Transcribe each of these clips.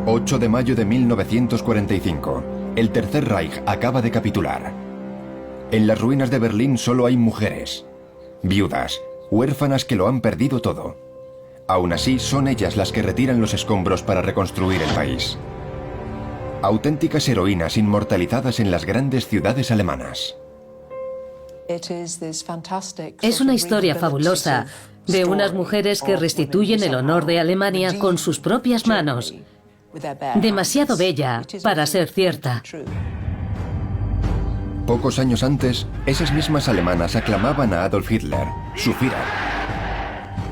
8 de mayo de 1945. El Tercer Reich acaba de capitular. En las ruinas de Berlín solo hay mujeres, viudas, huérfanas que lo han perdido todo. Aún así, son ellas las que retiran los escombros para reconstruir el país. Auténticas heroínas inmortalizadas en las grandes ciudades alemanas. Es una historia fabulosa de unas mujeres que restituyen el honor de Alemania con sus propias manos. Demasiado bella para ser cierta. Pocos años antes, esas mismas alemanas aclamaban a Adolf Hitler, su Führer.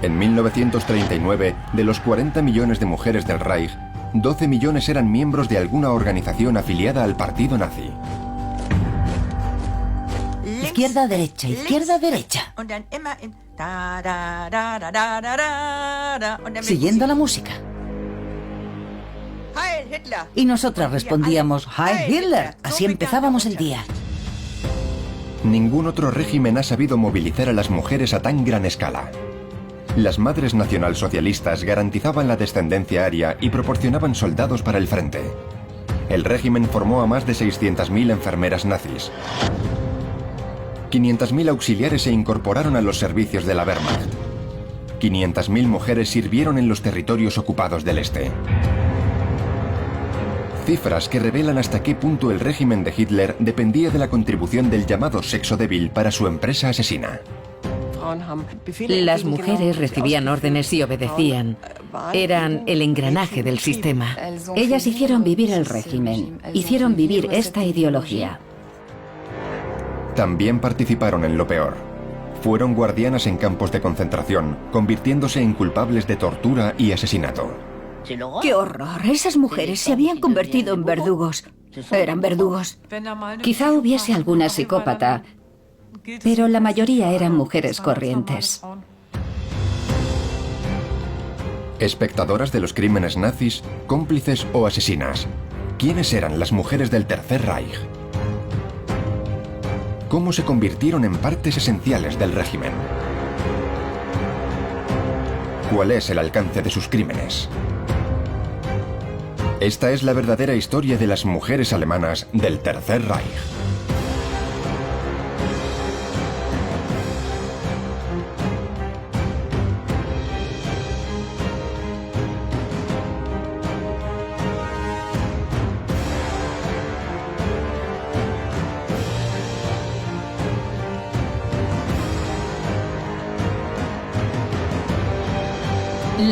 En 1939, de los 40 millones de mujeres del Reich, 12 millones eran miembros de alguna organización afiliada al partido nazi. Izquierda, derecha, izquierda, derecha. Siguiendo la música. Y nosotras respondíamos, ¡Heil Hitler! Así empezábamos el día. Ningún otro régimen ha sabido movilizar a las mujeres a tan gran escala. Las madres nacionalsocialistas garantizaban la descendencia aria y proporcionaban soldados para el frente. El régimen formó a más de 600.000 enfermeras nazis. 500.000 auxiliares se incorporaron a los servicios de la Wehrmacht. 500.000 mujeres sirvieron en los territorios ocupados del este. Cifras que revelan hasta qué punto el régimen de Hitler dependía de la contribución del llamado sexo débil para su empresa asesina. Las mujeres recibían órdenes y obedecían. Eran el engranaje del sistema. Ellas hicieron vivir el régimen, hicieron vivir esta ideología. También participaron en lo peor. Fueron guardianas en campos de concentración, convirtiéndose en culpables de tortura y asesinato. ¡Qué horror! Esas mujeres se habían convertido en verdugos. Eran verdugos. Quizá hubiese alguna psicópata, pero la mayoría eran mujeres corrientes. Espectadoras de los crímenes nazis, cómplices o asesinas. ¿Quiénes eran las mujeres del Tercer Reich? ¿Cómo se convirtieron en partes esenciales del régimen? ¿Cuál es el alcance de sus crímenes? Esta es la verdadera historia de las mujeres alemanas del Tercer Reich.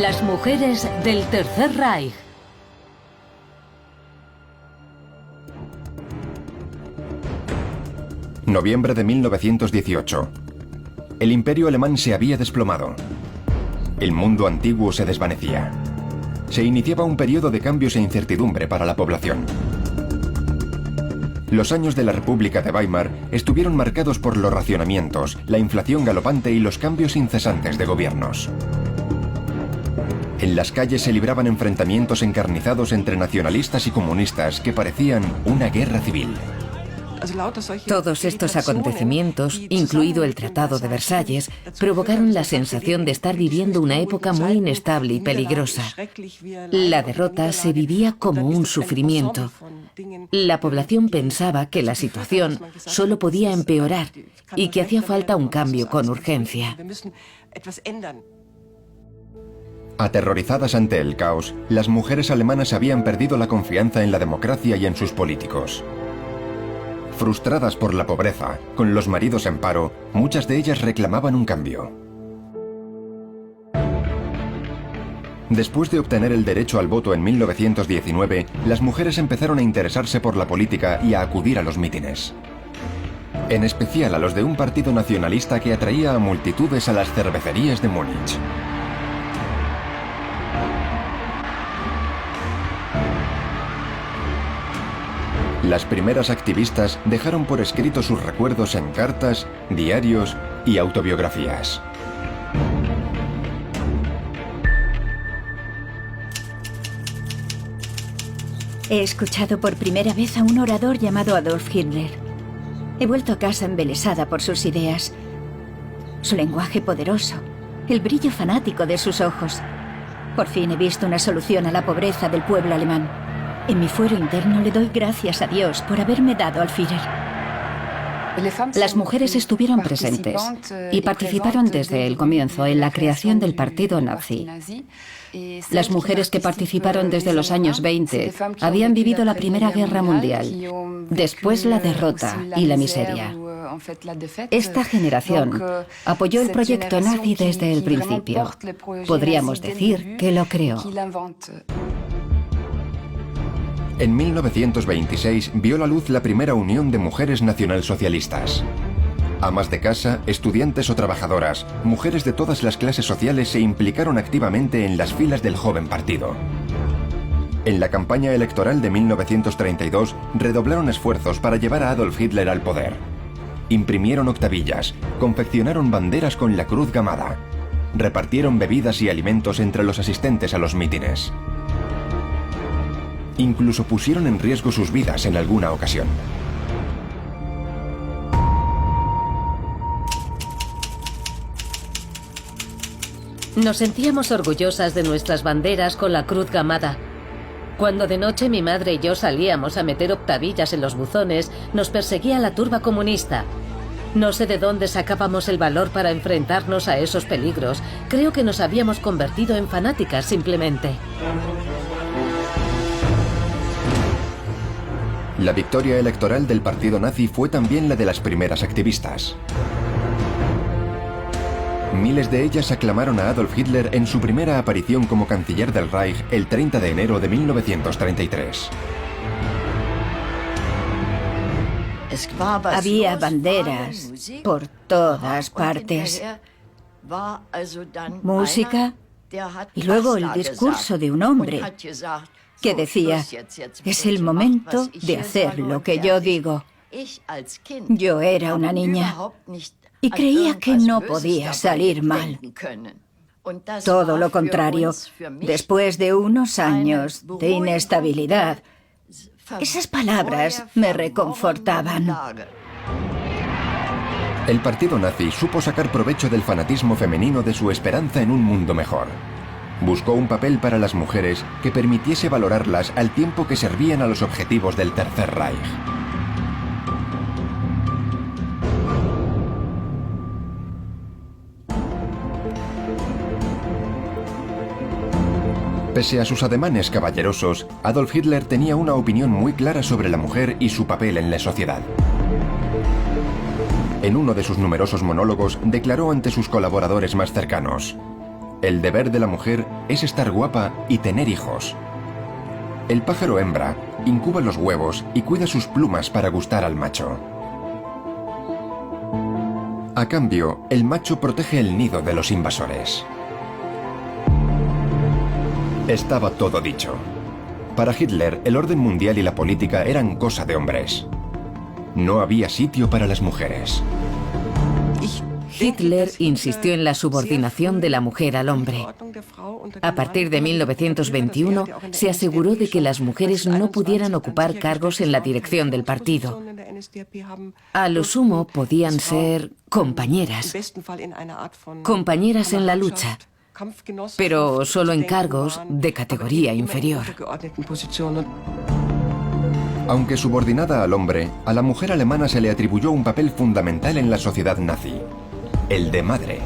Las mujeres del Tercer Reich. Noviembre de 1918. El imperio alemán se había desplomado. El mundo antiguo se desvanecía. Se iniciaba un periodo de cambios e incertidumbre para la población. Los años de la República de Weimar estuvieron marcados por los racionamientos, la inflación galopante y los cambios incesantes de gobiernos. En las calles se libraban enfrentamientos encarnizados entre nacionalistas y comunistas que parecían una guerra civil. Todos estos acontecimientos, incluido el Tratado de Versalles, provocaron la sensación de estar viviendo una época muy inestable y peligrosa. La derrota se vivía como un sufrimiento. La población pensaba que la situación solo podía empeorar y que hacía falta un cambio con urgencia. Aterrorizadas ante el caos, las mujeres alemanas habían perdido la confianza en la democracia y en sus políticos. Frustradas por la pobreza, con los maridos en paro, muchas de ellas reclamaban un cambio. Después de obtener el derecho al voto en 1919, las mujeres empezaron a interesarse por la política y a acudir a los mítines. En especial a los de un partido nacionalista que atraía a multitudes a las cervecerías de Múnich. Las primeras activistas dejaron por escrito sus recuerdos en cartas, diarios y autobiografías. He escuchado por primera vez a un orador llamado Adolf Hitler. He vuelto a casa embelesada por sus ideas, su lenguaje poderoso, el brillo fanático de sus ojos. Por fin he visto una solución a la pobreza del pueblo alemán. En mi fuero interno le doy gracias a Dios por haberme dado al Führer. Las mujeres estuvieron presentes y participaron desde el comienzo en la creación del partido nazi. Las mujeres que participaron desde los años 20 habían vivido la Primera Guerra Mundial, después la derrota y la miseria. Esta generación apoyó el proyecto nazi desde el principio. Podríamos decir que lo creó. En 1926 vio la luz la primera unión de mujeres nacionalsocialistas. Amas de casa, estudiantes o trabajadoras, mujeres de todas las clases sociales se implicaron activamente en las filas del joven partido. En la campaña electoral de 1932 redoblaron esfuerzos para llevar a Adolf Hitler al poder. Imprimieron octavillas, confeccionaron banderas con la cruz gamada, repartieron bebidas y alimentos entre los asistentes a los mítines. Incluso pusieron en riesgo sus vidas en alguna ocasión. Nos sentíamos orgullosas de nuestras banderas con la cruz gamada. Cuando de noche mi madre y yo salíamos a meter octavillas en los buzones, nos perseguía la turba comunista. No sé de dónde sacábamos el valor para enfrentarnos a esos peligros. Creo que nos habíamos convertido en fanáticas simplemente. La victoria electoral del partido nazi fue también la de las primeras activistas. Miles de ellas aclamaron a Adolf Hitler en su primera aparición como canciller del Reich el 30 de enero de 1933. Había banderas por todas partes. Música y luego el discurso de un hombre que decía: es el momento de hacer lo que yo digo. Yo era una niña y creía que no podía salir mal. Todo lo contrario, después de unos años de inestabilidad, esas palabras me reconfortaban. El partido nazi supo sacar provecho del fanatismo femenino de su esperanza en un mundo mejor. Buscó un papel para las mujeres que permitiese valorarlas al tiempo que servían a los objetivos del Tercer Reich. Pese a sus ademanes caballerosos, Adolf Hitler tenía una opinión muy clara sobre la mujer y su papel en la sociedad. En uno de sus numerosos monólogos declaró ante sus colaboradores más cercanos: el deber de la mujer es estar guapa y tener hijos. El pájaro hembra incuba los huevos y cuida sus plumas para gustar al macho. A cambio, el macho protege el nido de los invasores. Estaba todo dicho. Para Hitler, el orden mundial y la política eran cosa de hombres. No había sitio para las mujeres. Hitler insistió en la subordinación de la mujer al hombre. A partir de 1921 se aseguró de que las mujeres no pudieran ocupar cargos en la dirección del partido. A lo sumo podían ser compañeras en la lucha, pero solo en cargos de categoría inferior. Aunque subordinada al hombre, a la mujer alemana se le atribuyó un papel fundamental en la sociedad nazi: el de madre.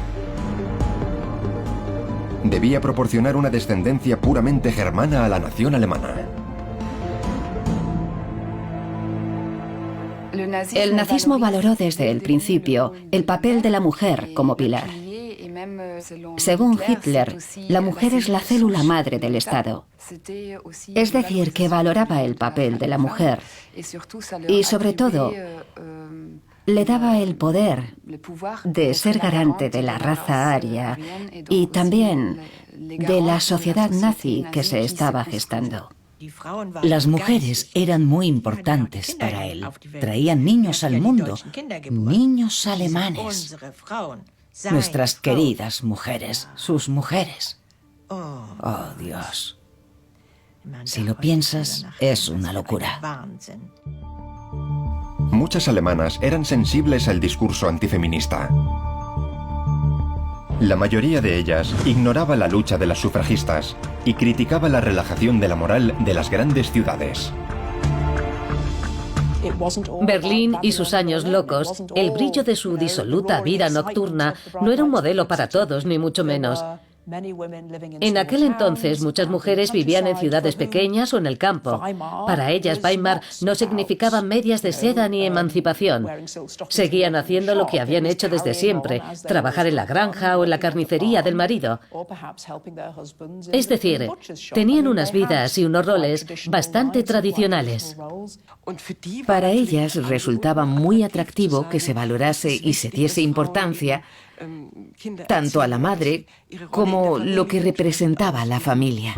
Debía proporcionar una descendencia puramente germana a la nación alemana. El nazismo valoró desde el principio el papel de la mujer como pilar. Según Hitler, la mujer es la célula madre del Estado. Es decir, que valoraba el papel de la mujer y, sobre todo, le daba el poder de ser garante de la raza aria y también de la sociedad nazi que se estaba gestando. Las mujeres eran muy importantes para él. Traían niños al mundo, niños alemanes. Nuestras queridas mujeres, sus mujeres. Oh, Dios. Si lo piensas, es una locura. Muchas alemanas eran sensibles al discurso antifeminista. La mayoría de ellas ignoraba la lucha de las sufragistas y criticaba la relajación de la moral de las grandes ciudades. Berlín y sus años locos, el brillo de su disoluta vida nocturna, no era un modelo para todos, ni mucho menos. En aquel entonces, muchas mujeres vivían en ciudades pequeñas o en el campo. Para ellas, Weimar no significaba medias de seda ni emancipación. Seguían haciendo lo que habían hecho desde siempre, trabajar en la granja o en la carnicería del marido. Es decir, tenían unas vidas y unos roles bastante tradicionales. Para ellas resultaba muy atractivo que se valorase y se diese importancia tanto a la madre como lo que representaba la familia.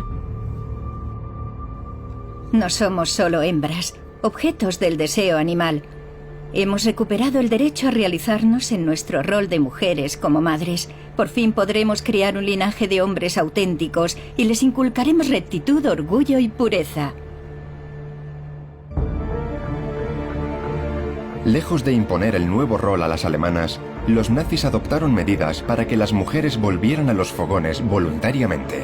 No somos solo hembras, objetos del deseo animal. Hemos recuperado el derecho a realizarnos en nuestro rol de mujeres como madres. Por fin podremos crear un linaje de hombres auténticos y les inculcaremos rectitud, orgullo y pureza. Lejos de imponer el nuevo rol a las alemanas, los nazis adoptaron medidas para que las mujeres volvieran a los fogones voluntariamente.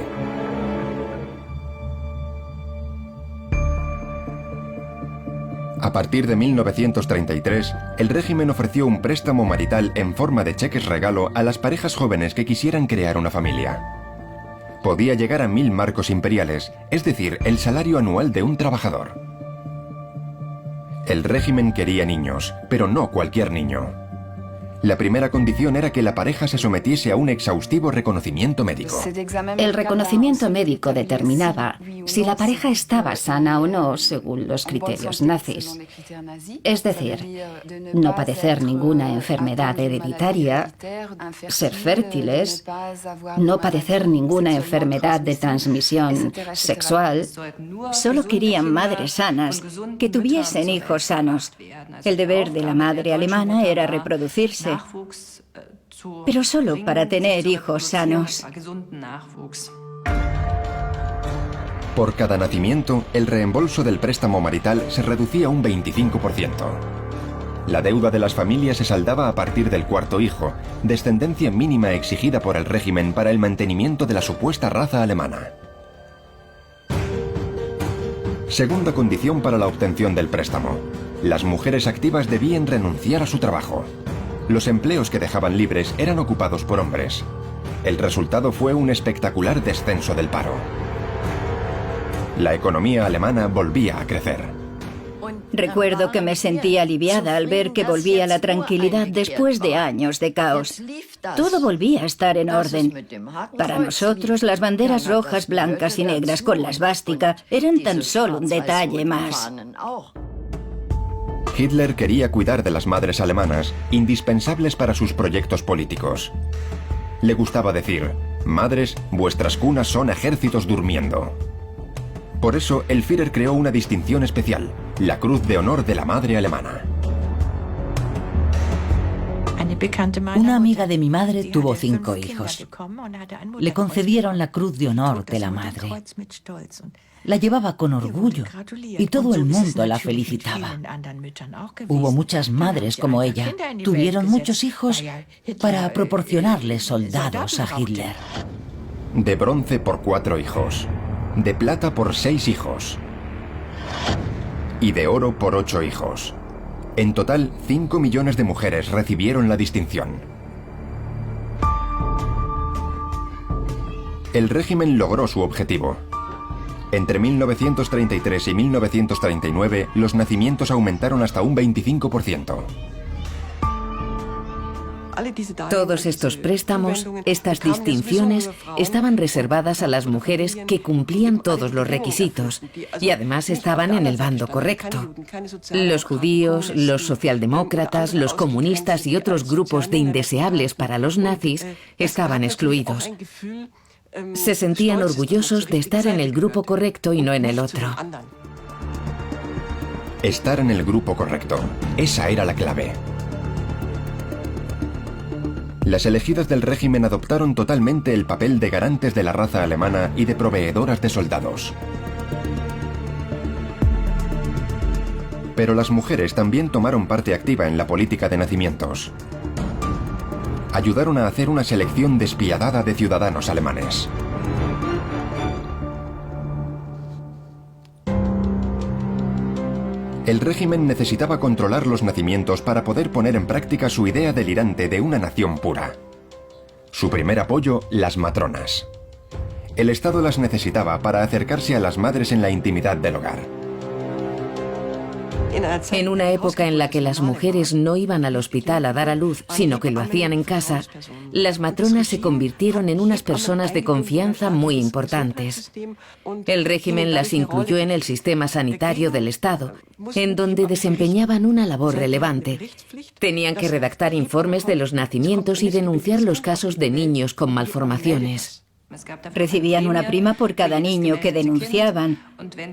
A partir de 1933, el régimen ofreció un préstamo marital en forma de cheques regalo a las parejas jóvenes que quisieran crear una familia. Podía llegar a 1000 marcos imperiales, es decir, el salario anual de un trabajador. El régimen quería niños, pero no cualquier niño. La primera condición era que la pareja se sometiese a un exhaustivo reconocimiento médico. El reconocimiento médico determinaba si la pareja estaba sana o no según los criterios nazis. Es decir, no padecer ninguna enfermedad hereditaria, ser fértiles, no padecer ninguna enfermedad de transmisión sexual. Solo querían madres sanas, que tuviesen hijos sanos. El deber de la madre alemana era reproducirse, pero solo para tener hijos sanos. Por cada nacimiento, el reembolso del préstamo marital se reducía un 25%. La deuda de las familias se saldaba a partir del cuarto hijo, descendencia mínima exigida por el régimen para el mantenimiento de la supuesta raza alemana. Segunda condición para la obtención del préstamo. Las mujeres activas debían renunciar a su trabajo. Los empleos que dejaban libres eran ocupados por hombres. El resultado fue un espectacular descenso del paro. La economía alemana volvía a crecer. Recuerdo que me sentí aliviada al ver que volvía la tranquilidad después de años de caos. Todo volvía a estar en orden. Para nosotros, las banderas rojas, blancas y negras con la esvástica eran tan solo un detalle más. Hitler quería cuidar de las madres alemanas, indispensables para sus proyectos políticos. Le gustaba decir: madres, vuestras cunas son ejércitos durmiendo. Por eso, el Führer creó una distinción especial, la Cruz de Honor de la Madre Alemana. Una amiga de mi madre tuvo 5 hijos. Le concedieron la Cruz de Honor de la Madre. La llevaba con orgullo y todo el mundo la felicitaba. Hubo muchas madres como ella. Tuvieron muchos hijos para proporcionarles soldados a Hitler. De bronce por 4 hijos. De plata por 6 hijos. Y de oro por 8 hijos. En total, 5 millones de mujeres recibieron la distinción. El régimen logró su objetivo. Entre 1933 y 1939, los nacimientos aumentaron hasta un 25%. Todos estos préstamos, estas distinciones, estaban reservadas a las mujeres que cumplían todos los requisitos y además estaban en el bando correcto. Los judíos, los socialdemócratas, los comunistas y otros grupos de indeseables para los nazis estaban excluidos. Se sentían orgullosos de estar en el grupo correcto y no en el otro. Estar en el grupo correcto. Esa era la clave. Las elegidas del régimen adoptaron totalmente el papel de garantes de la raza alemana y de proveedoras de soldados. Pero las mujeres también tomaron parte activa en la política de nacimientos. ayudaron a hacer una selección despiadada de ciudadanos alemanes. El régimen necesitaba controlar los nacimientos para poder poner en práctica su idea delirante de una nación pura. Su primer apoyo, las matronas. El Estado las necesitaba para acercarse a las madres en la intimidad del hogar. En una época en la que las mujeres no iban al hospital a dar a luz, sino que lo hacían en casa, las matronas se convirtieron en unas personas de confianza muy importantes. El régimen las incluyó en el sistema sanitario del Estado, en donde desempeñaban una labor relevante. Tenían que redactar informes de los nacimientos y denunciar los casos de niños con malformaciones. Recibían una prima por cada niño que denunciaban.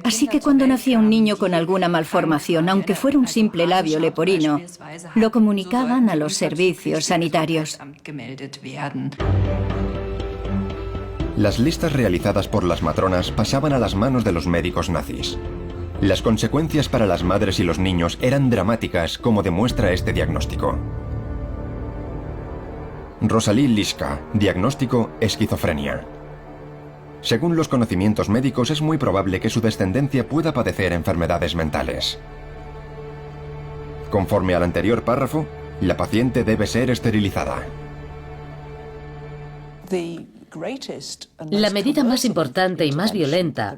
Así que cuando nacía un niño con alguna malformación, aunque fuera un simple labio leporino, lo comunicaban a los servicios sanitarios. Las listas realizadas por las matronas pasaban a las manos de los médicos nazis. Las consecuencias para las madres y los niños eran dramáticas, como demuestra este diagnóstico. Rosalie Lischka, diagnóstico esquizofrenia. Según los conocimientos médicos, es muy probable que su descendencia pueda padecer enfermedades mentales. Conforme al anterior párrafo, la paciente debe ser esterilizada. La medida más importante y más violenta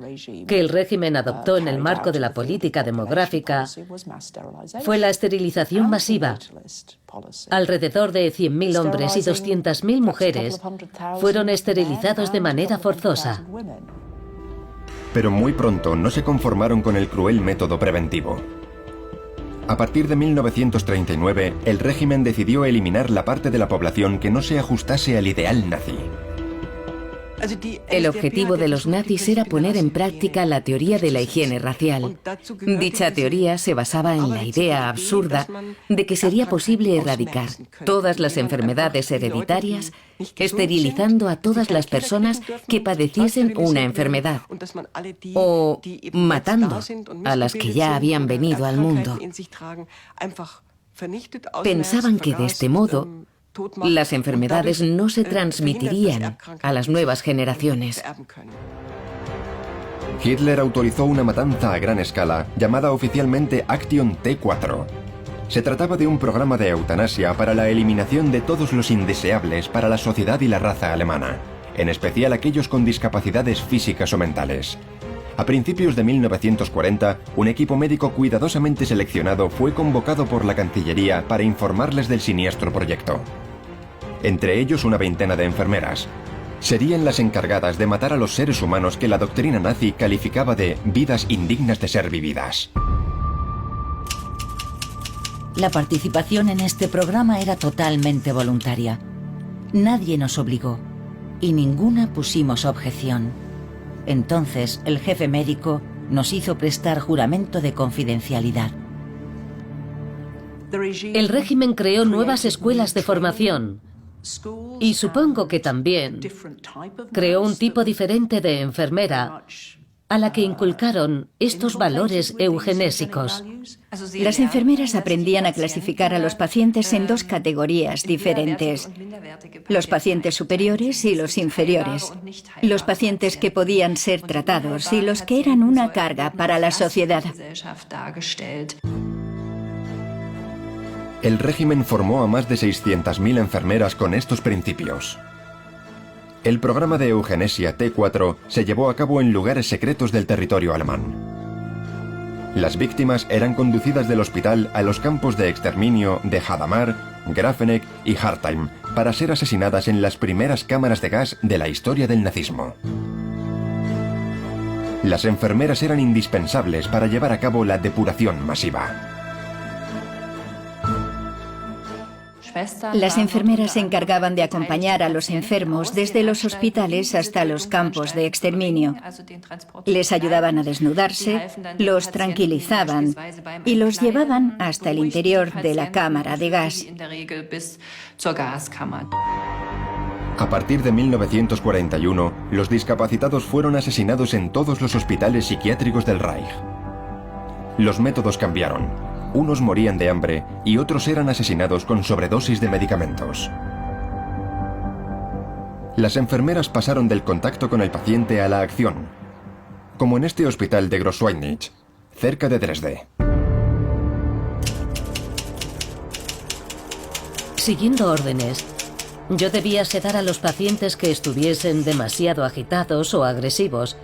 que el régimen adoptó en el marco de la política demográfica fue la esterilización masiva. Alrededor de 100.000 hombres y 200.000 mujeres fueron esterilizados de manera forzosa. Pero muy pronto no se conformaron con el cruel método preventivo. A partir de 1939, el régimen decidió eliminar la parte de la población que no se ajustase al ideal nazi. El objetivo de los nazis era poner en práctica la teoría de la higiene racial. Dicha teoría se basaba en la idea absurda de que sería posible erradicar todas las enfermedades hereditarias, esterilizando a todas las personas que padeciesen una enfermedad, o matando a las que ya habían venido al mundo. Pensaban que de este modo las enfermedades no se transmitirían a las nuevas generaciones. Hitler autorizó una matanza a gran escala llamada oficialmente Action T4. Se trataba de un programa de eutanasia para la eliminación de todos los indeseables para la sociedad y la raza alemana, en especial aquellos con discapacidades físicas o mentales. A principios de 1940, un equipo médico cuidadosamente seleccionado fue convocado por la Cancillería para informarles del siniestro proyecto. Entre ellos una veintena de enfermeras. Serían las encargadas de matar a los seres humanos que la doctrina nazi calificaba de vidas indignas de ser vividas. La participación en este programa era totalmente voluntaria. Nadie nos obligó y ninguna pusimos objeción. Entonces, el jefe médico nos hizo prestar juramento de confidencialidad. El régimen creó nuevas escuelas de formación y supongo que también creó un tipo diferente de enfermera a la que inculcaron estos valores eugenésicos. Las enfermeras aprendían a clasificar a los pacientes en dos categorías diferentes: los pacientes superiores y los inferiores, los pacientes que podían ser tratados y los que eran una carga para la sociedad. El régimen formó a más de 600.000 enfermeras con estos principios. El programa de eugenesia T4 se llevó a cabo en lugares secretos del territorio alemán. Las víctimas eran conducidas del hospital a los campos de exterminio de Hadamar, Grafenegg y Hartheim para ser asesinadas en las primeras cámaras de gas de la historia del nazismo. Las enfermeras eran indispensables para llevar a cabo la depuración masiva. Las enfermeras se encargaban de acompañar a los enfermos desde los hospitales hasta los campos de exterminio. Les ayudaban a desnudarse, los tranquilizaban y los llevaban hasta el interior de la cámara de gas. A partir de 1941, los discapacitados fueron asesinados en todos los hospitales psiquiátricos del Reich. Los métodos cambiaron. Unos morían de hambre y otros eran asesinados con sobredosis de medicamentos. Las enfermeras pasaron del contacto con el paciente a la acción, como en este hospital de Großschweidnitz, cerca de Dresde. Siguiendo órdenes, yo debía sedar a los pacientes que estuviesen demasiado agitados o agresivos,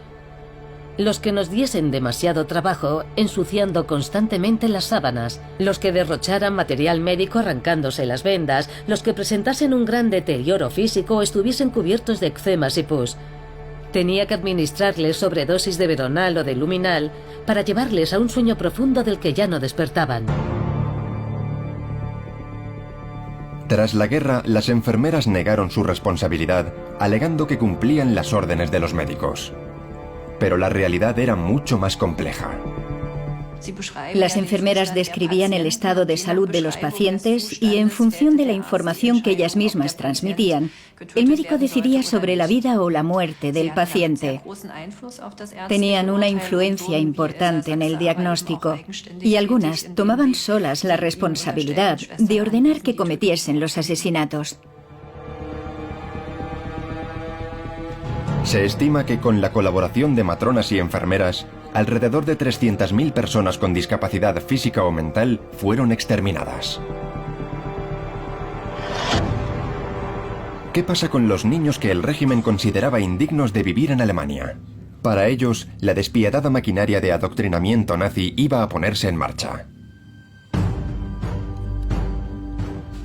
los que nos diesen demasiado trabajo ensuciando constantemente las sábanas, los que derrocharan material médico arrancándose las vendas, los que presentasen un gran deterioro físico o estuviesen cubiertos de eczemas y pus. Tenía que administrarles sobredosis de Veronal o de Luminal para llevarles a un sueño profundo del que ya no despertaban. Tras la guerra, las enfermeras negaron su responsabilidad, alegando que cumplían las órdenes de los médicos. Pero la realidad era mucho más compleja. Las enfermeras describían el estado de salud de los pacientes y, en función de la información que ellas mismas transmitían, el médico decidía sobre la vida o la muerte del paciente. Tenían una influencia importante en el diagnóstico y algunas tomaban solas la responsabilidad de ordenar que cometiesen los asesinatos. Se estima que con la colaboración de matronas y enfermeras, alrededor de 300.000 personas con discapacidad física o mental fueron exterminadas. ¿Qué pasa con los niños que el régimen consideraba indignos de vivir en Alemania? Para ellos, la despiadada maquinaria de adoctrinamiento nazi iba a ponerse en marcha.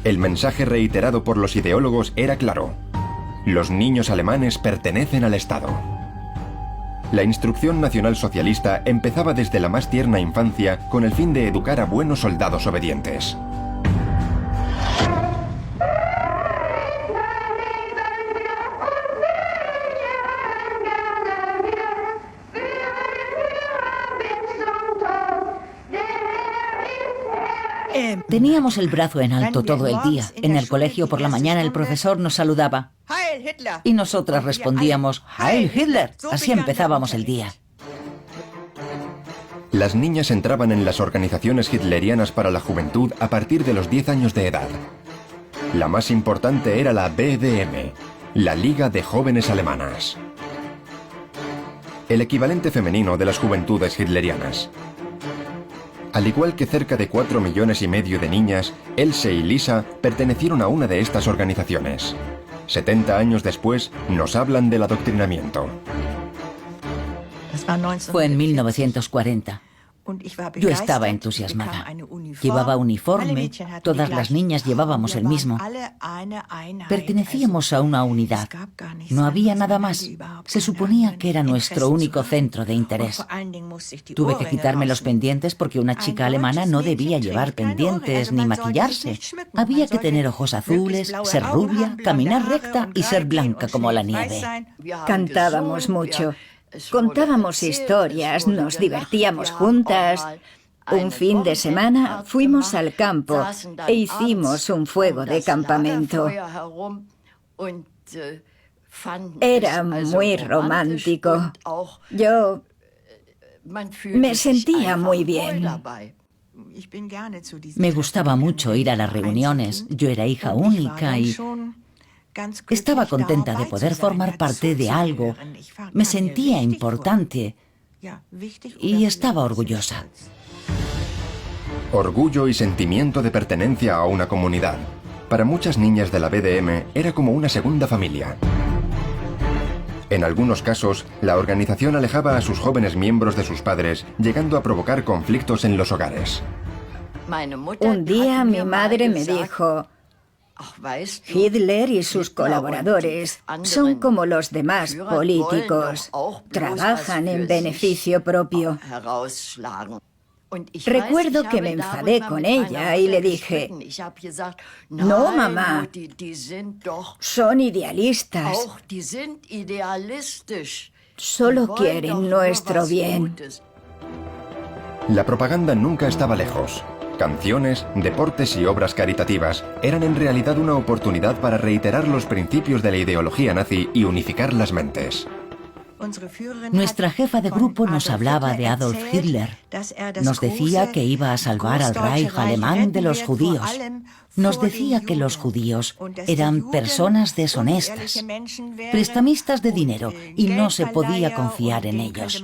El mensaje reiterado por los ideólogos era claro: los niños alemanes pertenecen al Estado. La instrucción nacionalsocialista empezaba desde la más tierna infancia con el fin de educar a buenos soldados obedientes. Teníamos el brazo en alto todo el día. En el colegio por la mañana el profesor nos saludaba y nosotras respondíamos ¡Heil Hitler! Así empezábamos el día. Las niñas entraban en las organizaciones hitlerianas para la juventud a partir de los 10 años de edad. La más importante era la BDM, la Liga de Jóvenes Alemanas, el equivalente femenino de las juventudes hitlerianas. Al igual que cerca de 4,5 millones de niñas, Else y Lisa pertenecieron a una de estas organizaciones. 70 años después, nos hablan del adoctrinamiento. Fue en 1940. Yo estaba entusiasmada. Llevaba uniforme, todas las niñas llevábamos el mismo. Pertenecíamos a una unidad. No había nada más. Se suponía que era nuestro único centro de interés. Tuve que quitarme los pendientes porque una chica alemana no debía llevar pendientes ni maquillarse. Había que tener ojos azules, ser rubia, caminar recta y ser blanca como la nieve. Cantábamos mucho. Contábamos historias, nos divertíamos juntas. Un fin de semana fuimos al campo e hicimos un fuego de campamento. Era muy romántico. Yo me sentía muy bien. Me gustaba mucho ir a las reuniones. Yo era hija única y estaba contenta de poder formar parte de algo. Me sentía importante y estaba orgullosa. Orgullo y sentimiento de pertenencia a una comunidad. Para muchas niñas de la BDM era como una segunda familia. En algunos casos, la organización alejaba a sus jóvenes miembros de sus padres, llegando a provocar conflictos en los hogares. Un día mi madre me dijo: Hitler y sus colaboradores son como los demás políticos, trabajan en beneficio propio. Recuerdo que me enfadé con ella y le dije: no, mamá, son idealistas, solo quieren nuestro bien. La propaganda nunca estaba lejos. Canciones, deportes y obras caritativas eran en realidad una oportunidad para reiterar los principios de la ideología nazi y unificar las mentes. Nuestra jefa de grupo nos hablaba de Adolf Hitler. Nos decía que iba a salvar al Reich alemán de los judíos. Nos decía que los judíos eran personas deshonestas, prestamistas de dinero, y no se podía confiar en ellos.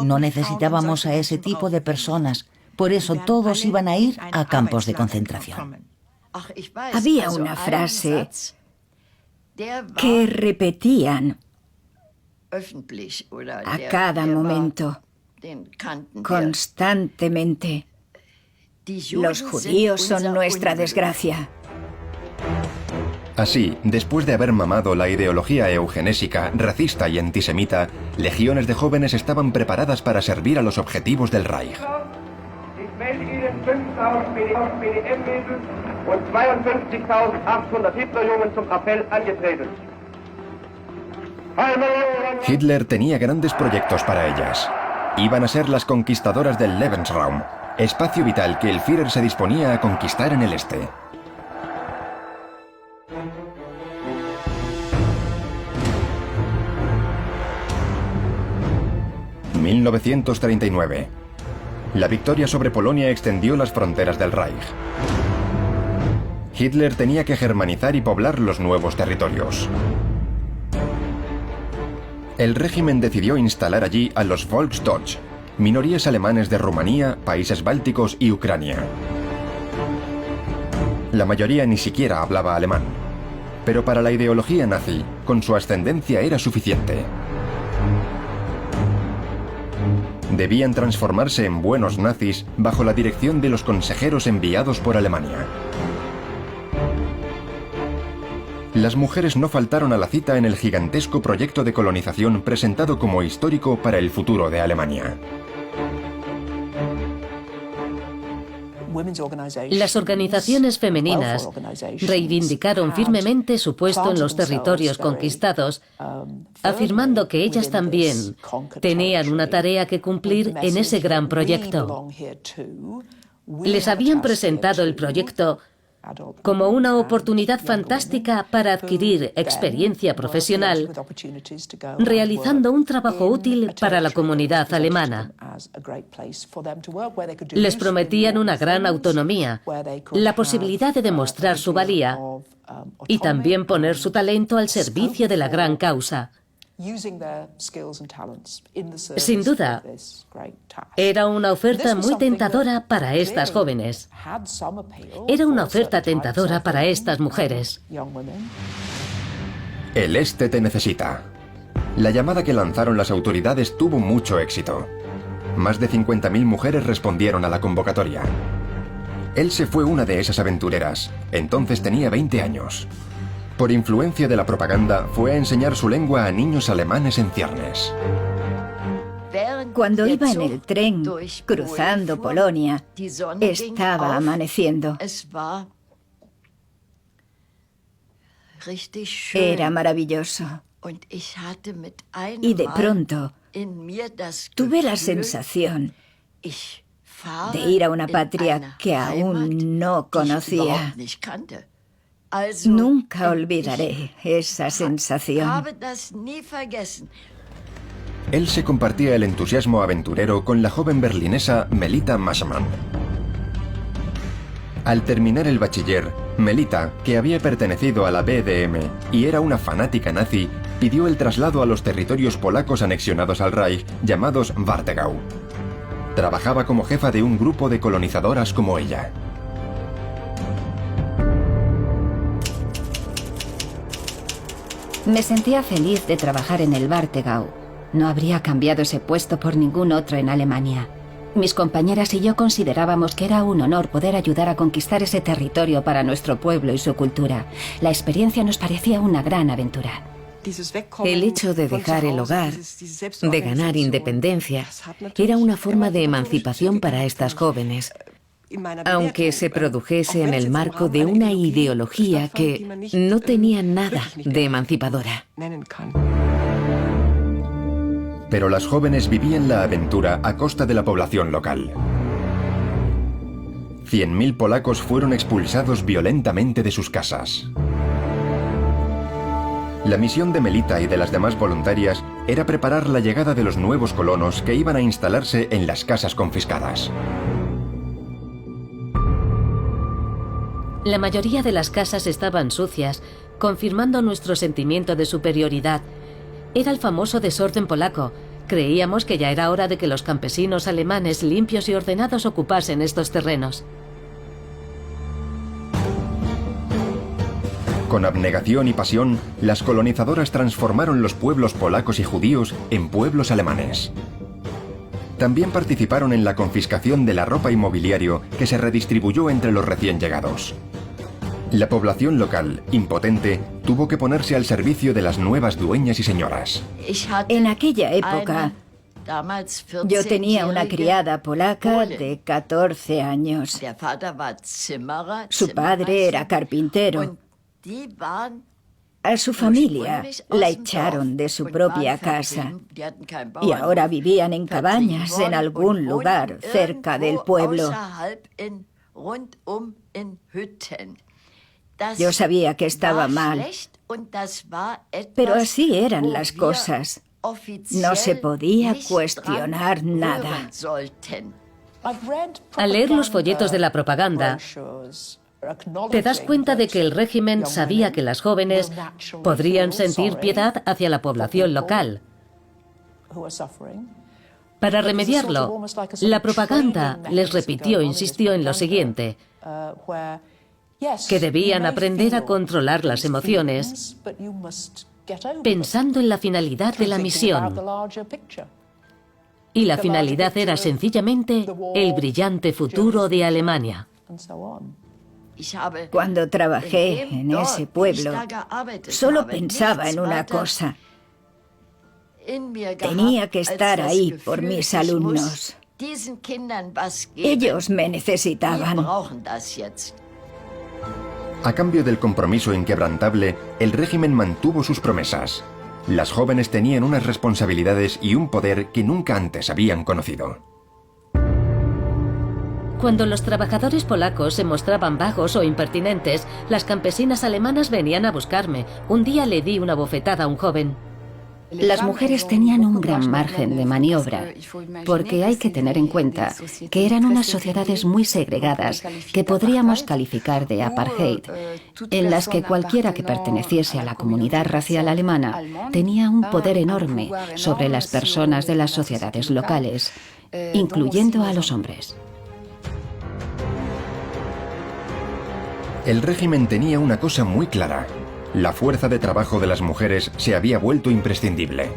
No necesitábamos a ese tipo de personas, por eso todos iban a ir a campos de concentración. Había una frase que repetían a cada momento, constantemente: los judíos son nuestra desgracia. Así, después de haber mamado la ideología eugenésica, racista y antisemita, legiones de jóvenes estaban preparadas para servir a los objetivos del Reich. Hitler tenía grandes proyectos para ellas. Iban a ser las conquistadoras del Lebensraum, espacio vital que el Führer se disponía a conquistar en el este. ...1939... La victoria sobre Polonia extendió las fronteras del Reich. Hitler tenía que germanizar y poblar los nuevos territorios. El régimen decidió instalar allí a los Volksdeutsch, minorías alemanes de Rumanía, países bálticos y Ucrania. La mayoría ni siquiera hablaba alemán. Pero para la ideología nazi, con su ascendencia era suficiente. Debían transformarse en buenos nazis bajo la dirección de los consejeros enviados por Alemania. Las mujeres no faltaron a la cita en el gigantesco proyecto de colonización presentado como histórico para el futuro de Alemania. Las organizaciones femeninas reivindicaron firmemente su puesto en los territorios conquistados, afirmando que ellas también tenían una tarea que cumplir en ese gran proyecto. Les habían presentado el proyecto como una oportunidad fantástica para adquirir experiencia profesional, realizando un trabajo útil para la comunidad alemana. Les prometían una gran autonomía, la posibilidad de demostrar su valía y también poner su talento al servicio de la gran causa. Sin duda, era una oferta muy tentadora para estas jóvenes. Era una oferta tentadora para estas mujeres. El este te necesita. La llamada que lanzaron las autoridades tuvo mucho éxito. Más de 50.000 mujeres respondieron a la convocatoria. Else fue una de esas aventureras. Entonces tenía 20 años. Por influencia de la propaganda, fue a enseñar su lengua a niños alemanes en ciernes. Cuando iba en el tren cruzando Polonia, estaba amaneciendo. Era maravilloso. Y de pronto tuve la sensación de ir a una patria que aún no conocía. Nunca olvidaré esa sensación. Él se compartía el entusiasmo aventurero con la joven berlinesa Melita Maschmann. Al terminar el bachiller, Melita, que había pertenecido a la BDM y era una fanática nazi, pidió el traslado a los territorios polacos anexionados al Reich, llamados Warthegau. Trabajaba como jefa de un grupo de colonizadoras como ella. Me sentía feliz de trabajar en el Warthegau. No habría cambiado ese puesto por ningún otro en Alemania. Mis compañeras y yo considerábamos que era un honor poder ayudar a conquistar ese territorio para nuestro pueblo y su cultura. La experiencia nos parecía una gran aventura. El hecho de dejar el hogar, de ganar independencia, era una forma de emancipación para estas jóvenes, aunque se produjese en el marco de una ideología que no tenía nada de emancipadora. Pero las jóvenes vivían la aventura a costa de la población local. 100.000 polacos fueron expulsados violentamente de sus casas. La misión de Melita y de las demás voluntarias era preparar la llegada de los nuevos colonos que iban a instalarse en las casas confiscadas. La mayoría de las casas estaban sucias, confirmando nuestro sentimiento de superioridad. Era el famoso desorden polaco. Creíamos que ya era hora de que los campesinos alemanes limpios y ordenados ocupasen estos terrenos. Con abnegación y pasión, las colonizadoras transformaron los pueblos polacos y judíos en pueblos alemanes. También participaron en la confiscación de la ropa y mobiliario que se redistribuyó entre los recién llegados. La población local, impotente, tuvo que ponerse al servicio de las nuevas dueñas y señoras. En aquella época, yo tenía una criada polaca de 14 años. Su padre era carpintero. A su familia la echaron de su propia casa y ahora vivían en cabañas en algún lugar cerca del pueblo. Yo sabía que estaba mal, pero así eran las cosas. No se podía cuestionar nada. Al leer los folletos de la propaganda, te das cuenta de que el régimen sabía que las jóvenes podrían sentir piedad hacia la población local. Para remediarlo, la propaganda les insistió en lo siguiente: que debían aprender a controlar las emociones pensando en la finalidad de la misión. Y la finalidad era sencillamente el brillante futuro de Alemania. Cuando trabajé en ese pueblo, solo pensaba en una cosa. Tenía que estar ahí por mis alumnos. Ellos me necesitaban. A cambio del compromiso inquebrantable, el régimen mantuvo sus promesas. Las jóvenes tenían unas responsabilidades y un poder que nunca antes habían conocido. Cuando los trabajadores polacos se mostraban vagos o impertinentes, las campesinas alemanas venían a buscarme. Un día le di una bofetada a un joven. Las mujeres tenían un gran margen de maniobra, porque hay que tener en cuenta que eran unas sociedades muy segregadas que podríamos calificar de apartheid, en las que cualquiera que perteneciese a la comunidad racial alemana tenía un poder enorme sobre las personas de las sociedades locales, incluyendo a los hombres. El régimen tenía una cosa muy clara: la fuerza de trabajo de las mujeres se había vuelto imprescindible.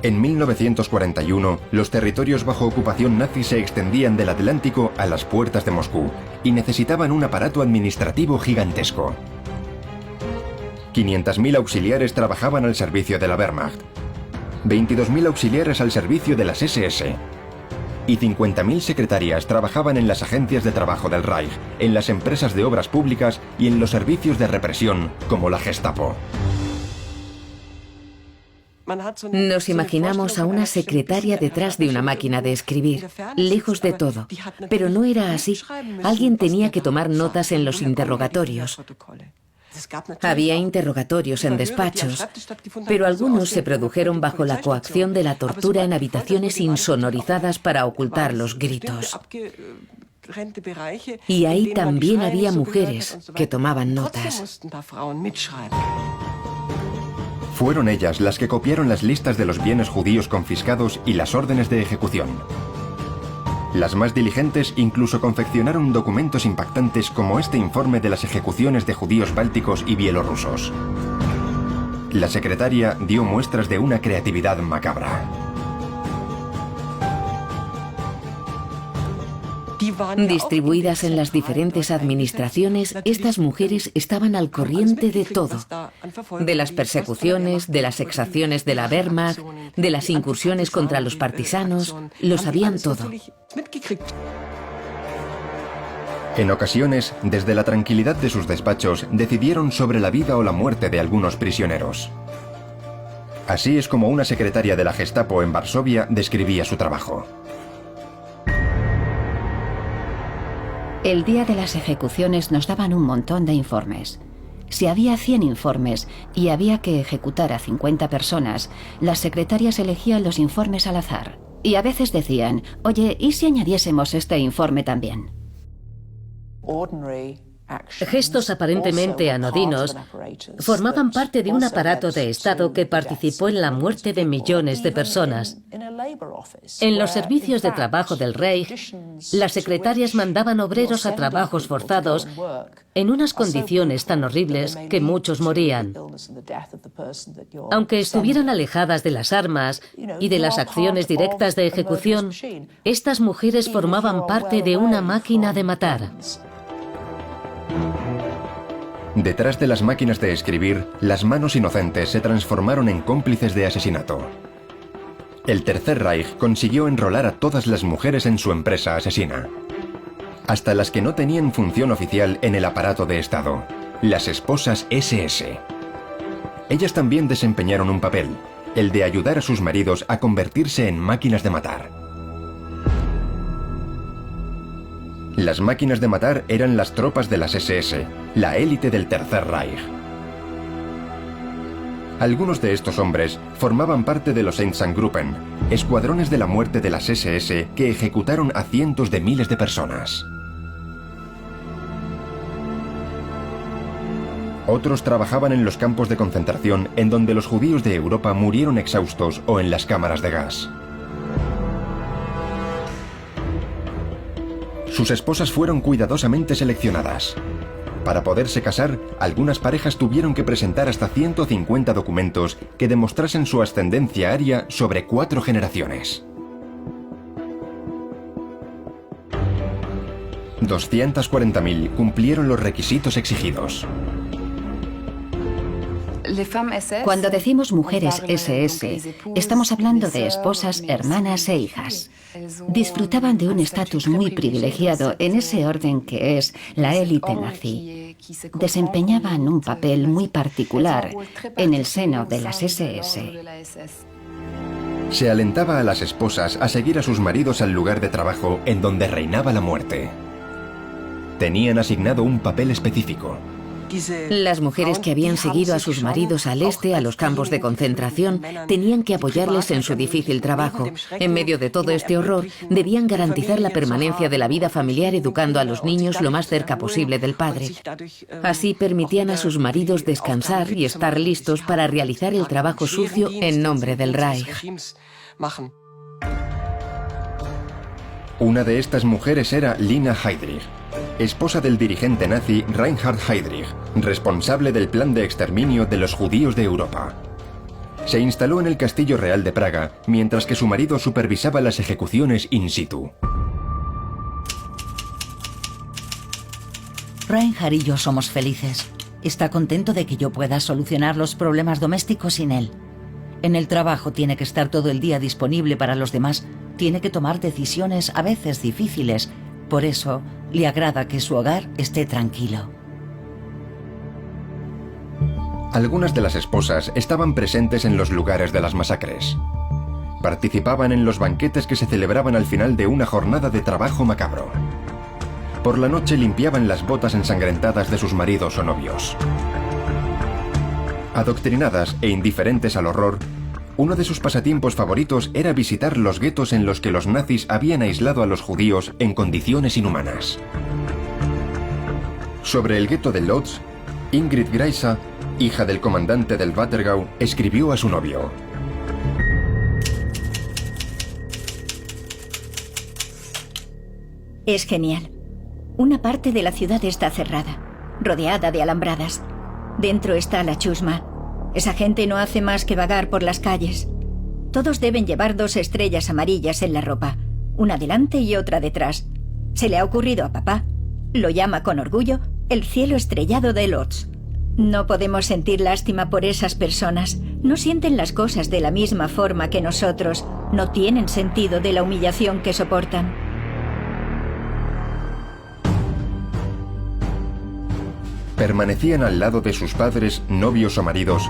En 1941, los territorios bajo ocupación nazi se extendían del Atlántico a las puertas de Moscú y necesitaban un aparato administrativo gigantesco. 500.000 auxiliares trabajaban al servicio de la Wehrmacht, 22.000 auxiliares al servicio de las SS, y 50.000 secretarias trabajaban en las agencias de trabajo del Reich, en las empresas de obras públicas y en los servicios de represión, como la Gestapo. Nos imaginamos a una secretaria detrás de una máquina de escribir, lejos de todo, pero no era así. Alguien tenía que tomar notas en los interrogatorios. Había interrogatorios en despachos, pero algunos se produjeron bajo la coacción de la tortura en habitaciones insonorizadas para ocultar los gritos. Y ahí también había mujeres que tomaban notas. Fueron ellas las que copiaron las listas de los bienes judíos confiscados y las órdenes de ejecución. Las más diligentes incluso confeccionaron documentos impactantes como este informe de las ejecuciones de judíos bálticos y bielorrusos. La secretaria dio muestras de una creatividad macabra. Distribuidas en las diferentes administraciones, estas mujeres estaban al corriente de todo. De las persecuciones, de las exacciones de la Wehrmacht, de las incursiones contra los partisanos, lo sabían todo. En ocasiones, desde la tranquilidad de sus despachos, decidieron sobre la vida o la muerte de algunos prisioneros. Así es como una secretaria de la Gestapo en Varsovia describía su trabajo. El día de las ejecuciones nos daban un montón de informes. Si había 100 informes y había que ejecutar a 50 personas, las secretarias elegían los informes al azar. Y a veces decían, oye, ¿y si añadiésemos este informe también? Gestos aparentemente anodinos formaban parte de un aparato de Estado que participó en la muerte de millones de personas. En los servicios de trabajo del Reich, las secretarias mandaban obreros a trabajos forzados en unas condiciones tan horribles que muchos morían. Aunque estuvieran alejadas de las armas y de las acciones directas de ejecución, estas mujeres formaban parte de una máquina de matar. Detrás de las máquinas de escribir, las manos inocentes se transformaron en cómplices de asesinato. El Tercer Reich consiguió enrolar a todas las mujeres en su empresa asesina, hasta las que no tenían función oficial en el aparato de Estado, las esposas SS. Ellas también desempeñaron un papel, el de ayudar a sus maridos a convertirse en máquinas de matar. Las máquinas de matar eran las tropas de las SS, la élite del Tercer Reich. Algunos de estos hombres formaban parte de los Einsatzgruppen, escuadrones de la muerte de las SS que ejecutaron a cientos de miles de personas. Otros trabajaban en los campos de concentración en donde los judíos de Europa murieron exhaustos o en las cámaras de gas. Sus esposas fueron cuidadosamente seleccionadas. Para poderse casar, algunas parejas tuvieron que presentar hasta 150 documentos que demostrasen su ascendencia aria sobre 4 generaciones. 240.000 cumplieron los requisitos exigidos. Cuando decimos mujeres SS, estamos hablando de esposas, hermanas e hijas. Disfrutaban de un estatus muy privilegiado en ese orden que es la élite nazi. Desempeñaban un papel muy particular en el seno de las SS. Se alentaba a las esposas a seguir a sus maridos al lugar de trabajo en donde reinaba la muerte. Tenían asignado un papel específico. Las mujeres que habían seguido a sus maridos al este, a los campos de concentración, tenían que apoyarles en su difícil trabajo. En medio de todo este horror, debían garantizar la permanencia de la vida familiar educando a los niños lo más cerca posible del padre. Así permitían a sus maridos descansar y estar listos para realizar el trabajo sucio en nombre del Reich. Una de estas mujeres era Lina Heydrich, esposa del dirigente nazi Reinhard Heydrich, responsable del plan de exterminio de los judíos de Europa. Se instaló en el Castillo Real de Praga, mientras que su marido supervisaba las ejecuciones in situ. Reinhard y yo somos felices. Está contento de que yo pueda solucionar los problemas domésticos sin él. En el trabajo tiene que estar todo el día disponible para los demás. Tiene que tomar decisiones a veces difíciles. Por eso, le agrada que su hogar esté tranquilo. Algunas de las esposas estaban presentes en los lugares de las masacres. Participaban en los banquetes que se celebraban al final de una jornada de trabajo macabro. Por la noche limpiaban las botas ensangrentadas de sus maridos o novios. Adoctrinadas e indiferentes al horror, uno de sus pasatiempos favoritos era visitar los guetos en los que los nazis habían aislado a los judíos en condiciones inhumanas. Sobre el gueto de Lodz, Ingrid Greisa, hija del comandante del Wettergau, escribió a su novio: Es genial. Una parte de la ciudad está cerrada, rodeada de alambradas. Dentro está la chusma. Esa gente no hace más que vagar por las calles. Todos deben llevar 2 estrellas amarillas en la ropa, una delante y otra detrás. Se le ha ocurrido a papá. Lo llama con orgullo el cielo estrellado de Lodz. No podemos sentir lástima por esas personas. No sienten las cosas de la misma forma que nosotros. No tienen sentido de la humillación que soportan. Permanecían al lado de sus padres, novios o maridos,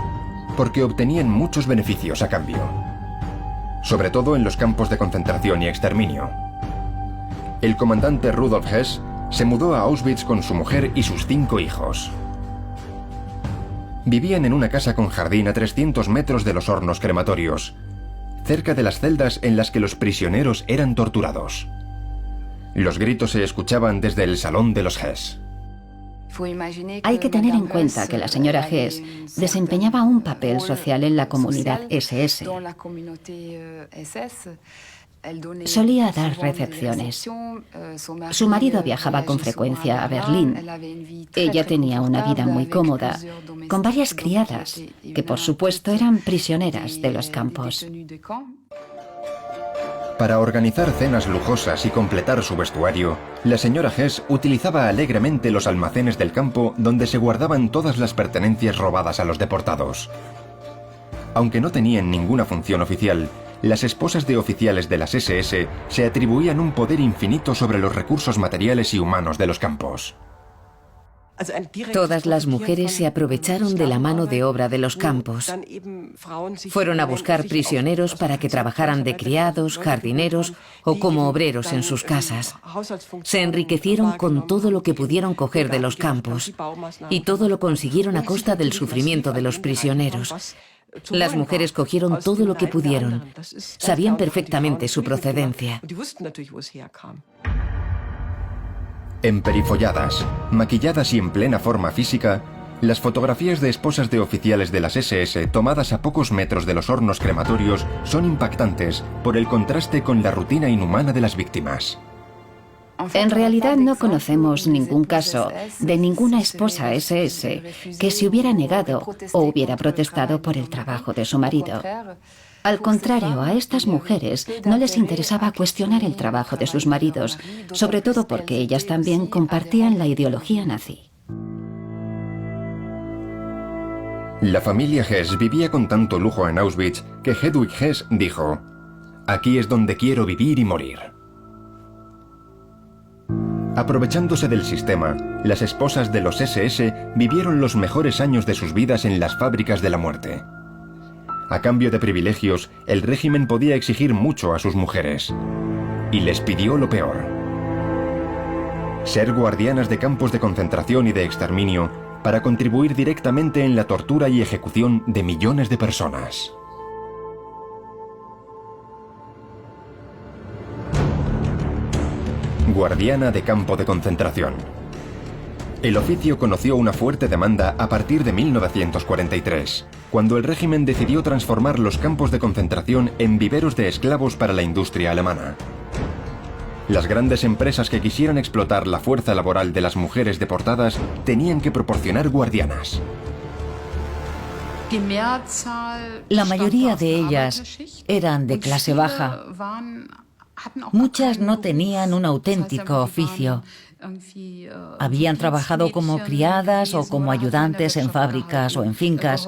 porque obtenían muchos beneficios a cambio, sobre todo en los campos de concentración y exterminio. El comandante Rudolf Hess se mudó a Auschwitz con su mujer y sus 5 hijos. Vivían en una casa con jardín a 300 metros de los hornos crematorios, cerca de las celdas en las que los prisioneros eran torturados. Los gritos se escuchaban desde el salón de los Hess. Hay que tener en cuenta que la señora Hess desempeñaba un papel social en la comunidad SS. Solía dar recepciones. Su marido viajaba con frecuencia a Berlín. Ella tenía una vida muy cómoda, con varias criadas, que por supuesto eran prisioneras de los campos. Para organizar cenas lujosas y completar su vestuario, la señora Hess utilizaba alegremente los almacenes del campo donde se guardaban todas las pertenencias robadas a los deportados. Aunque no tenían ninguna función oficial, las esposas de oficiales de las SS se atribuían un poder infinito sobre los recursos materiales y humanos de los campos. Todas las mujeres se aprovecharon de la mano de obra de los campos. Fueron a buscar prisioneros para que trabajaran de criados, jardineros o como obreros en sus casas. Se enriquecieron con todo lo que pudieron coger de los campos y todo lo consiguieron a costa del sufrimiento de los prisioneros. Las mujeres cogieron todo lo que pudieron. Sabían perfectamente su procedencia. Emperifolladas, maquilladas y en plena forma física, las fotografías de esposas de oficiales de las SS tomadas a pocos metros de los hornos crematorios son impactantes por el contraste con la rutina inhumana de las víctimas. En realidad no conocemos ningún caso de ninguna esposa SS que se hubiera negado o hubiera protestado por el trabajo de su marido. Al contrario, a estas mujeres no les interesaba cuestionar el trabajo de sus maridos, sobre todo porque ellas también compartían la ideología nazi. La familia Hess vivía con tanto lujo en Auschwitz que Hedwig Hess dijo: «Aquí es donde quiero vivir y morir». Aprovechándose del sistema, las esposas de los SS vivieron los mejores años de sus vidas en las fábricas de la muerte. A cambio de privilegios, el régimen podía exigir mucho a sus mujeres. Y les pidió lo peor: ser guardianas de campos de concentración y de exterminio para contribuir directamente en la tortura y ejecución de millones de personas. Guardiana de campo de concentración. El oficio conoció una fuerte demanda a partir de 1943, cuando el régimen decidió transformar los campos de concentración en viveros de esclavos para la industria alemana. Las grandes empresas que quisieran explotar la fuerza laboral de las mujeres deportadas tenían que proporcionar guardianas. La mayoría de ellas eran de clase baja. Muchas no tenían un auténtico oficio. Habían trabajado como criadas o como ayudantes en fábricas o en fincas.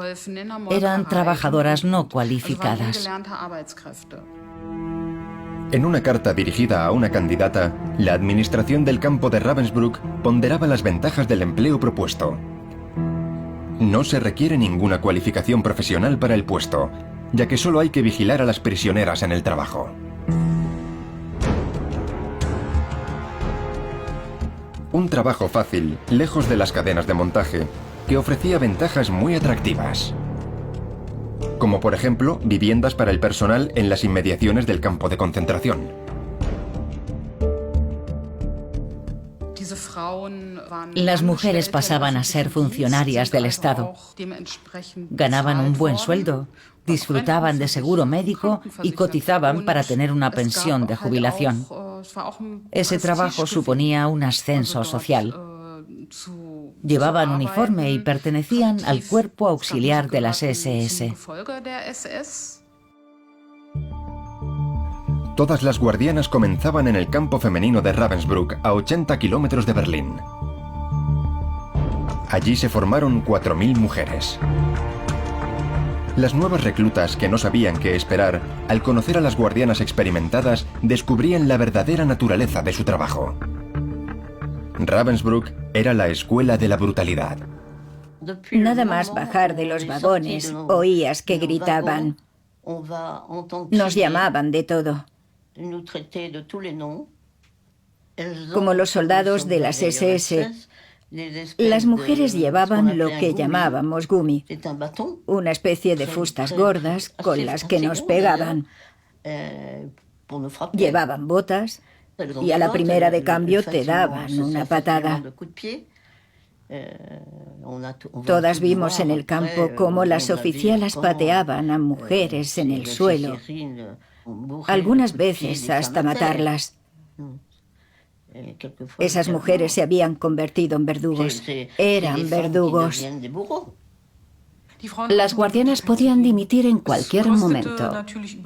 Eran trabajadoras no cualificadas. En una carta dirigida a una candidata, la administración del campo de Ravensbrück ponderaba las ventajas del empleo propuesto. No se requiere ninguna cualificación profesional para el puesto, ya que solo hay que vigilar a las prisioneras en el trabajo. Un trabajo fácil, lejos de las cadenas de montaje, que ofrecía ventajas muy atractivas. Como por ejemplo, viviendas para el personal en las inmediaciones del campo de concentración. Las mujeres pasaban a ser funcionarias del Estado. Ganaban un buen sueldo, disfrutaban de seguro médico y cotizaban para tener una pensión de jubilación. Ese trabajo suponía un ascenso social. Llevaban uniforme y pertenecían al cuerpo auxiliar de las SS. Todas las guardianas comenzaban en el campo femenino de Ravensbrück, a 80 kilómetros de Berlín. Allí se formaron 4.000 mujeres. Las nuevas reclutas, que no sabían qué esperar, al conocer a las guardianas experimentadas, descubrían la verdadera naturaleza de su trabajo. Ravensbrück era la escuela de la brutalidad. Nada más bajar de los vagones, oías que gritaban. Nos llamaban de todo. Como los soldados de las SS, Las mujeres llevaban lo que llamábamos gumi, una especie de fustas gordas con las que nos pegaban. Llevaban botas y a la primera de cambio te daban una patada. Todas vimos en el campo cómo las oficialas pateaban a mujeres en el suelo, algunas veces hasta matarlas. Esas mujeres se habían convertido en verdugos. Eran verdugos. Las guardianas podían dimitir en cualquier momento.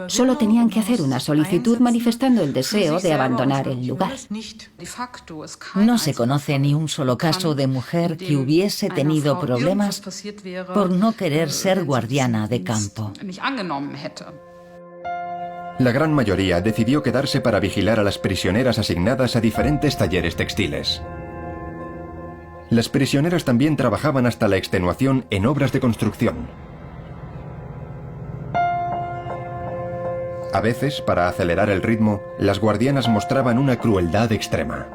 Solo tenían que hacer una solicitud manifestando el deseo de abandonar el lugar. No se conoce ni un solo caso de mujer que hubiese tenido problemas por no querer ser guardiana de campo. La gran mayoría decidió quedarse para vigilar a las prisioneras asignadas a diferentes talleres textiles. Las prisioneras también trabajaban hasta la extenuación en obras de construcción. A veces, para acelerar el ritmo, las guardianas mostraban una crueldad extrema.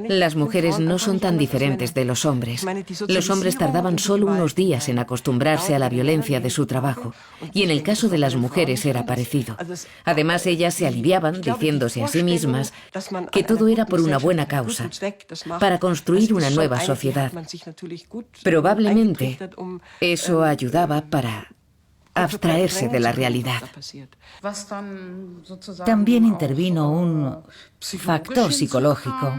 Las mujeres no son tan diferentes de los hombres. Los hombres tardaban solo unos días en acostumbrarse a la violencia de su trabajo, y en el caso de las mujeres era parecido. Además, ellas se aliviaban diciéndose a sí mismas que todo era por una buena causa, para construir una nueva sociedad. Probablemente eso ayudaba para abstraerse de la realidad. También intervino un factor psicológico.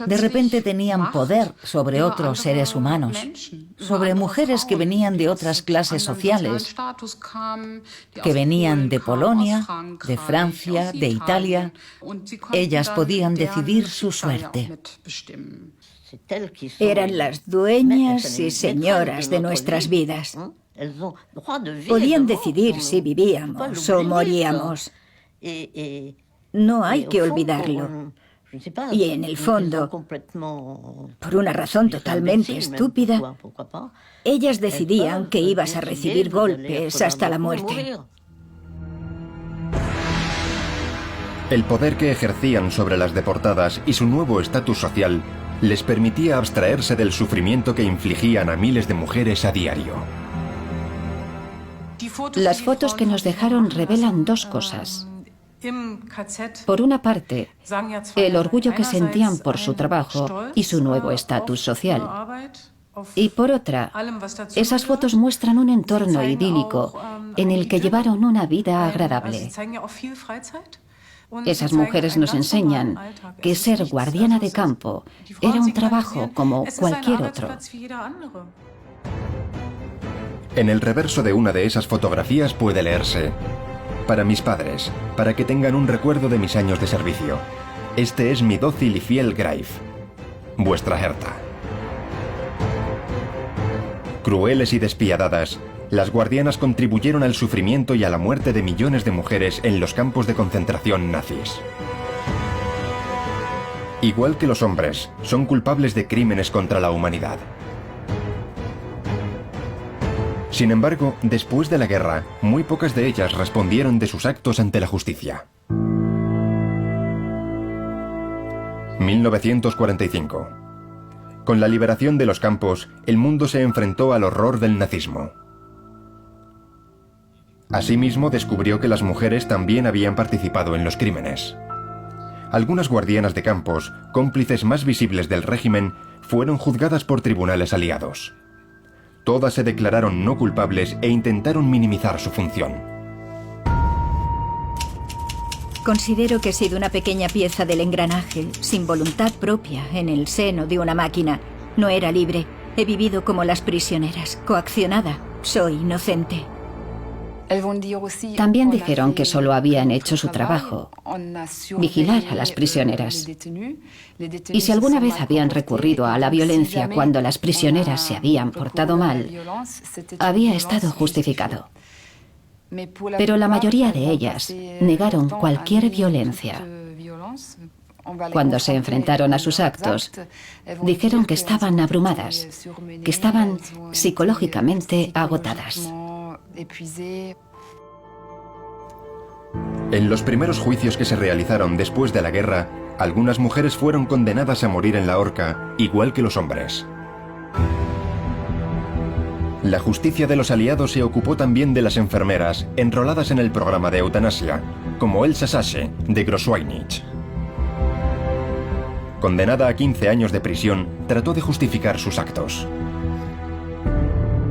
De repente tenían poder sobre otros seres humanos, sobre mujeres que venían de otras clases sociales, que venían de Polonia, de Francia, de Italia. Ellas podían decidir su suerte. Eran las dueñas y señoras de nuestras vidas. Podían decidir si vivíamos o moríamos. No hay que olvidarlo. Y en el fondo, por una razón totalmente estúpida, ellas decidían que ibas a recibir golpes hasta la muerte. El poder que ejercían sobre las deportadas y su nuevo estatus social les permitía abstraerse del sufrimiento que infligían a miles de mujeres a diario. Las fotos que nos dejaron revelan dos cosas. Por una parte, el orgullo que sentían por su trabajo y su nuevo estatus social. Y por otra, esas fotos muestran un entorno idílico en el que llevaron una vida agradable. Esas mujeres nos enseñan que ser guardiana de campo era un trabajo como cualquier otro. En el reverso de una de esas fotografías puede leerse: para mis padres, para que tengan un recuerdo de mis años de servicio. Este es mi dócil y fiel Greif, vuestra Herta. Crueles y despiadadas, las guardianas contribuyeron al sufrimiento y a la muerte de millones de mujeres en los campos de concentración nazis. Igual que los hombres, son culpables de crímenes contra la humanidad. Sin embargo, después de la guerra, muy pocas de ellas respondieron de sus actos ante la justicia. 1945. Con la liberación de los campos, el mundo se enfrentó al horror del nazismo. Asimismo, descubrió que las mujeres también habían participado en los crímenes. Algunas guardianas de campos, cómplices más visibles del régimen, fueron juzgadas por tribunales aliados. Todas se declararon no culpables e intentaron minimizar su función. Considero que he sido una pequeña pieza del engranaje, sin voluntad propia, en el seno de una máquina. No era libre. He vivido como las prisioneras, coaccionada. Soy inocente. También dijeron que solo habían hecho su trabajo, vigilar a las prisioneras. Y si alguna vez habían recurrido a la violencia cuando las prisioneras se habían portado mal, había estado justificado. Pero la mayoría de ellas negaron cualquier violencia. Cuando se enfrentaron a sus actos, dijeron que estaban abrumadas, que estaban psicológicamente agotadas. En los primeros juicios que se realizaron después de la guerra, Algunas mujeres fueron condenadas a morir en la horca, igual que los hombres. La justicia de los aliados se ocupó también de las enfermeras enroladas en el programa de eutanasia, como Elsa Sasche, de Großweinich. Condenada a 15 años de prisión, trató de justificar sus actos.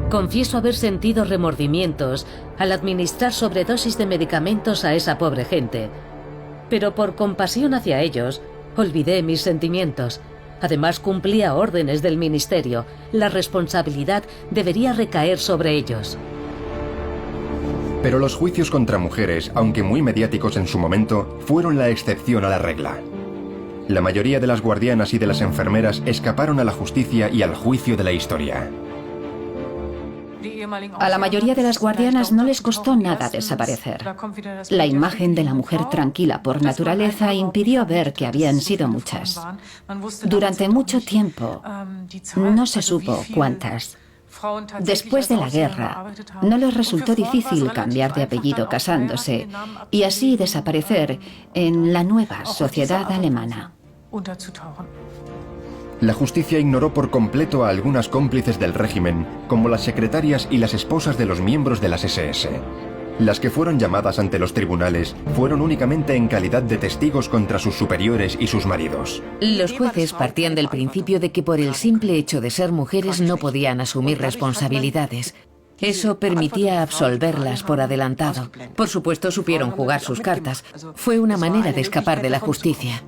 Confieso haber sentido remordimientos al administrar sobredosis de medicamentos a esa pobre gente. Pero por compasión hacia ellos, olvidé mis sentimientos. Además, cumplía órdenes del ministerio. La responsabilidad debería recaer sobre ellos. Pero los juicios contra mujeres, aunque muy mediáticos en su momento, fueron la excepción a la regla. La mayoría de las guardianas y de las enfermeras escaparon a la justicia y al juicio de la historia. A la mayoría de las guardianas no les costó nada desaparecer. La imagen de la mujer tranquila por naturaleza impidió ver que habían sido muchas. Durante mucho tiempo no se supo cuántas. Después de la guerra, no les resultó difícil cambiar de apellido casándose y así desaparecer en la nueva sociedad alemana. La justicia ignoró por completo a algunas cómplices del régimen, como las secretarias y las esposas de los miembros de las SS. Las que fueron llamadas ante los tribunales fueron únicamente en calidad de testigos contra sus superiores y sus maridos. Los jueces partían del principio de que por el simple hecho de ser mujeres no podían asumir responsabilidades. Eso permitía absolverlas por adelantado. Por supuesto, supieron jugar sus cartas. Fue una manera de escapar de la justicia.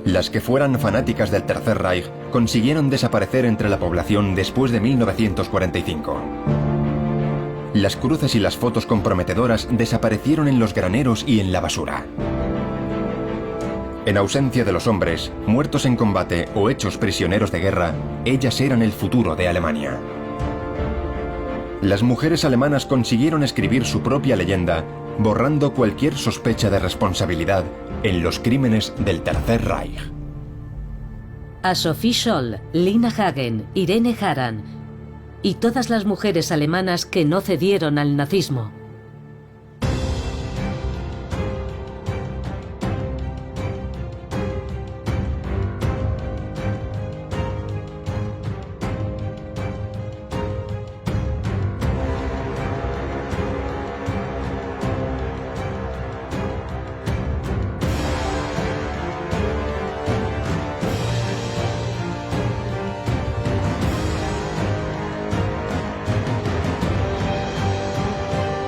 Las que fueran fanáticas del Tercer Reich consiguieron desaparecer entre la población después de 1945. Las cruces y las fotos comprometedoras desaparecieron en los graneros y en la basura. En ausencia de los hombres, muertos en combate o hechos prisioneros de guerra, ellas eran el futuro de Alemania. Las mujeres alemanas consiguieron escribir su propia leyenda, borrando cualquier sospecha de responsabilidad en los crímenes del Tercer Reich. A Sophie Scholl, Lina Hagen, Irene Haran y todas las mujeres alemanas que no cedieron al nazismo.